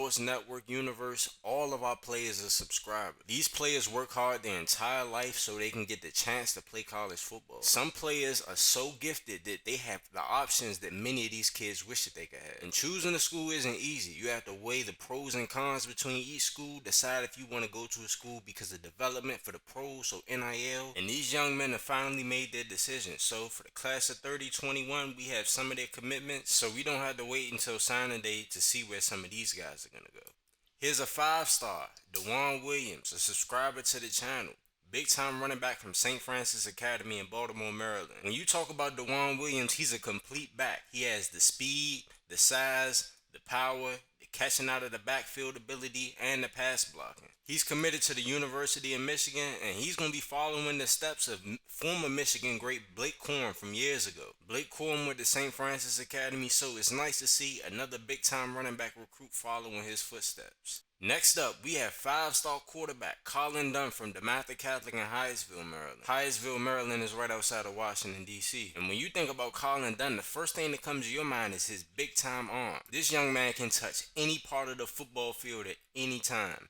sports network universe, all of our players are subscribers. These players work hard their entire life so they can get the chance to play college football. Some players are so gifted that they have the options that many of these kids wish that they could have. And choosing a school isn't easy. You have to weigh the pros and cons between each school, decide if you want to go to a school because of development for the pros, so NIL. And these young men have finally made their decision. So for the class of 3021, we have some of their commitments, so we don't have to wait until signing day to see where some of these guys are going to go. Here's a 5-star, DeJuan Williams, a subscriber to the channel. Big time running back from St. Francis Academy in Baltimore, Maryland. When you talk about DeJuan Williams, he's a complete back. He has the speed, the size, the power, the catching out of the backfield ability, and the pass blocking. He's committed to the University of Michigan, and he's going to be following the steps of former Michigan great Blake Corum from years ago. Blake Corum with the St. Francis Academy, so it's nice to see another big-time running back recruit following his footsteps. Next up, we have 5-star quarterback Colin Dunn from DeMatha Catholic in Hyattsville, Maryland. Hyattsville, Maryland is right outside of Washington, D.C. And when you think about Colin Dunn, the first thing that comes to your mind is his big-time arm. This young man can touch any part of the football field at any time.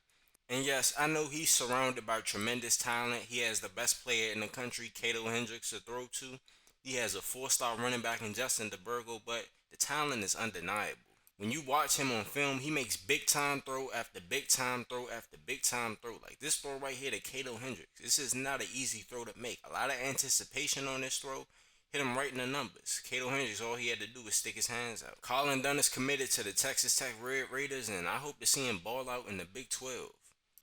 And yes, I know he's surrounded by tremendous talent. He has the best player in the country, Kato Hendricks, to throw to. He has a 4-star running back in Justin DeBurgo, but the talent is undeniable. When you watch him on film, he makes big time throw after big time throw after big time throw. Like this throw right here to Kato Hendricks. This is not an easy throw to make. A lot of anticipation on this throw. Hit him right in the numbers. Kato Hendricks, all he had to do was stick his hands out. Colin Dunn is committed to the Texas Tech Red Raiders, and I hope to see him ball out in the Big 12.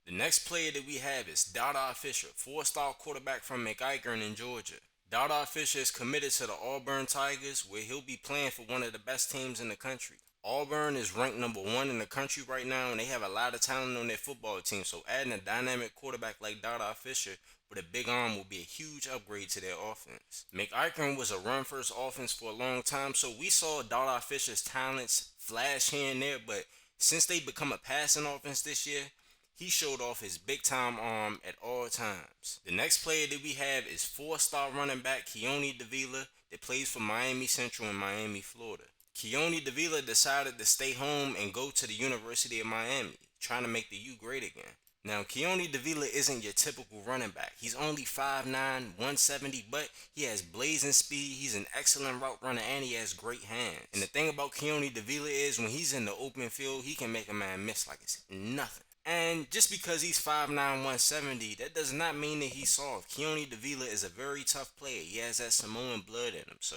The next player that we have is Dada Fisher, 4-star quarterback from McEachern in Georgia. Dada Fisher is committed to the Auburn Tigers, where he'll be playing for one of the best teams in the country. Auburn is ranked number 1 in the country right now, and they have a lot of talent on their football team, so adding a dynamic quarterback like Dada Fisher with a big arm will be a huge upgrade to their offense. McEachern was a run-first offense for a long time, so we saw Dada Fisher's talents flash here and there, but since they become a passing offense this year, he showed off his big-time arm at all times. The next player that we have is 4-star running back Keoni Davila that plays for Miami Central in Miami, Florida. Keoni Davila decided to stay home and go to the University of Miami, trying to make the U great again. Now, Keoni Davila isn't your typical running back. He's only 5'9", 170, but he has blazing speed, he's an excellent route runner, and he has great hands. And the thing about Keoni Davila is when he's in the open field, he can make a man miss like it's nothing. And just because he's 5'9", 170, that does not mean that he's soft. Keoni Davila is a very tough player. He has that Samoan blood in him, so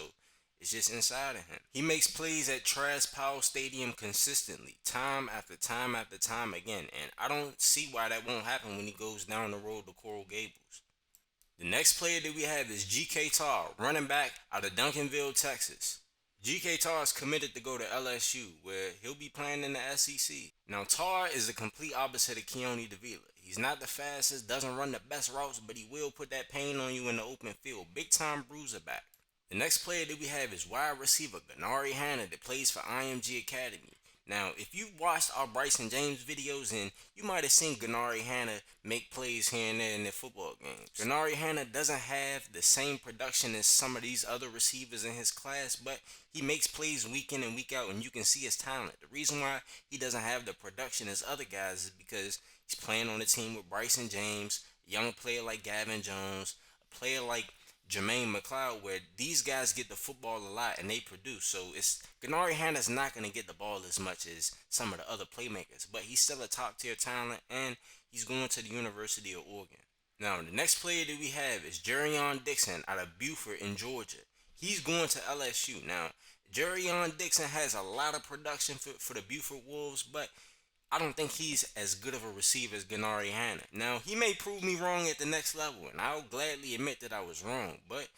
it's just inside of him. He makes plays at Trask Powell Stadium consistently, time after time after time again, and I don't see why that won't happen when he goes down the road to Coral Gables. The next player that we have is G.K. Tarr, running back out of Duncanville, Texas. G.K. Tarr is committed to go to LSU, where he'll be playing in the SEC. Now, Tarr is the complete opposite of Keoni Davila. He's not the fastest, doesn't run the best routes, but he will put that pain on you in the open field. Big-time bruiser back. The next player that we have is wide receiver Gennari Hannah that plays for IMG Academy. Now, if you've watched our Bryson James videos, and you might have seen Gennari Hannah make plays here and there in their football games. Gennari Hannah doesn't have the same production as some of these other receivers in his class, but he makes plays week in and week out, and you can see his talent. The reason why he doesn't have the production as other guys is because he's playing on a team with Bryson James, a young player like Gavin Jones, a player like Jermaine McLeod, where these guys get the football a lot and they produce. So it's Gennari Hannah's not going to get the ball as much as some of the other playmakers, but he's still a top tier talent, and he's going to the University of Oregon. Now, the next player that we have is Jerryon Dixon out of Beaufort in Georgia. He's going to LSU. Now, Jerryon Dixon has a lot of production for the Beaufort Wolves, but I don't think he's as good of a receiver as Gennari Hannah. Now, he may prove me wrong at the next level, and I'll gladly admit that I was wrong, but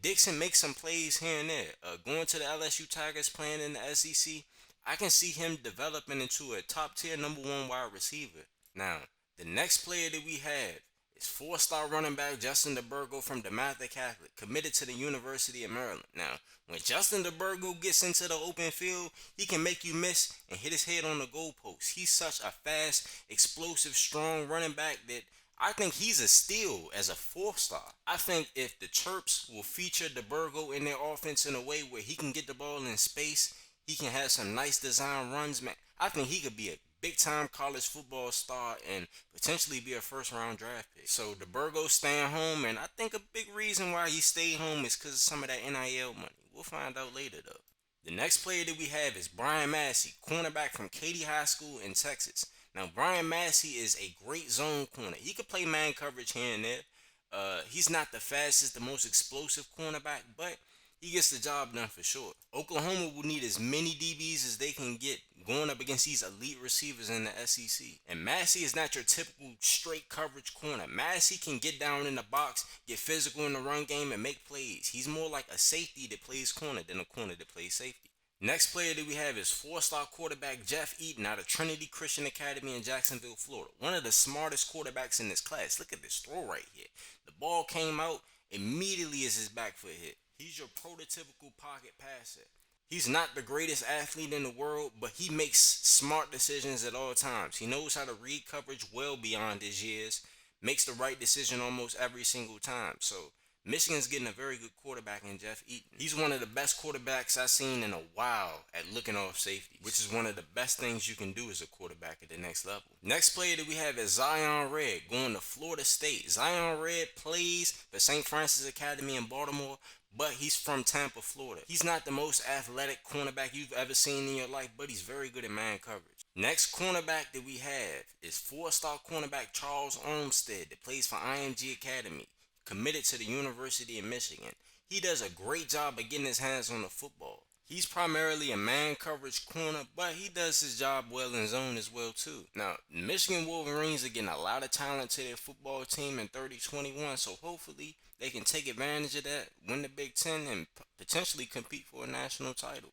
Dixon makes some plays here and there. Going to the LSU Tigers, playing in the SEC, I can see him developing into a top-tier number 1 wide receiver. Now, the next player that we have is 4-star running back Justin DeBurgo from DeMatha Catholic, committed to the University of Maryland. Now, when Justin DeBurgo gets into the open field, he can make you miss and hit his head on the goalpost. He's such a fast, explosive, strong running back that I think he's a steal as a 4-star. I think if the Terps will feature DeBurgo in their offense in a way where he can get the ball in space, he can have some nice design runs, man, I think he could be a big time college football star and potentially be a first round draft pick. So DeBurgo staying home, and I think a big reason why he stayed home is because of some of that NIL money. We'll find out later though. The next player that we have is Brian Massey, cornerback from Katy High School in Texas. Now, Brian Massey is a great zone corner. He can play man coverage here and there. He's not the fastest, the most explosive cornerback, but he gets the job done for sure. Oklahoma will need as many DBs as they can get going up against these elite receivers in the SEC. And Massey is not your typical straight coverage corner. Massey can get down in the box, get physical in the run game, and make plays. He's more like a safety that plays corner than a corner that plays safety. Next player that we have is four-star quarterback Jeff Eaton out of Trinity Christian Academy in Jacksonville, Florida. One of the smartest quarterbacks in this class. Look at this throw right here. The ball came out immediately as his back foot hit. He's your prototypical pocket passer. He's not the greatest athlete in the world, but he makes smart decisions at all times. He knows how to read coverage well beyond his years, makes the right decision almost every single time. So Michigan's getting a very good quarterback in Jeff Eaton. He's one of the best quarterbacks I've seen in a while at looking off safety, which is one of the best things you can do as a quarterback at the next level. Next player that we have is Zion Red, going to Florida State. Zion Red plays for St. Francis Academy in Baltimore, but he's from Tampa, Florida. He's not the most athletic cornerback you've ever seen in your life, but he's very good at man coverage. Next cornerback that we have is four-star cornerback Charles Olmstead that plays for IMG Academy, committed to the University of Michigan. He does a great job of getting his hands on the football. He's primarily a man coverage corner, but he does his job well in zone as well too. Now, Michigan Wolverines are getting a lot of talent to their football team in 30-21, so hopefully they can take advantage of that, win the Big Ten, and potentially compete for a national title.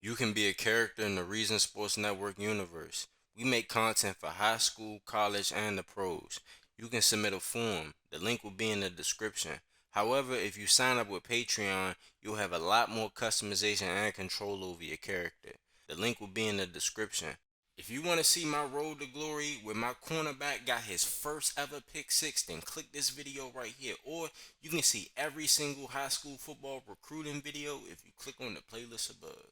You can be a character in the Reason Sports Network universe. We make content for high school, college, and the pros. You can submit a form. The link will be in the description. However, if you sign up with Patreon, you'll have a lot more customization and control over your character. The link will be in the description. If you want to see my road to glory where my cornerback got his first ever pick six, then click this video right here. Or you can see every single high school football recruiting video if you click on the playlist above.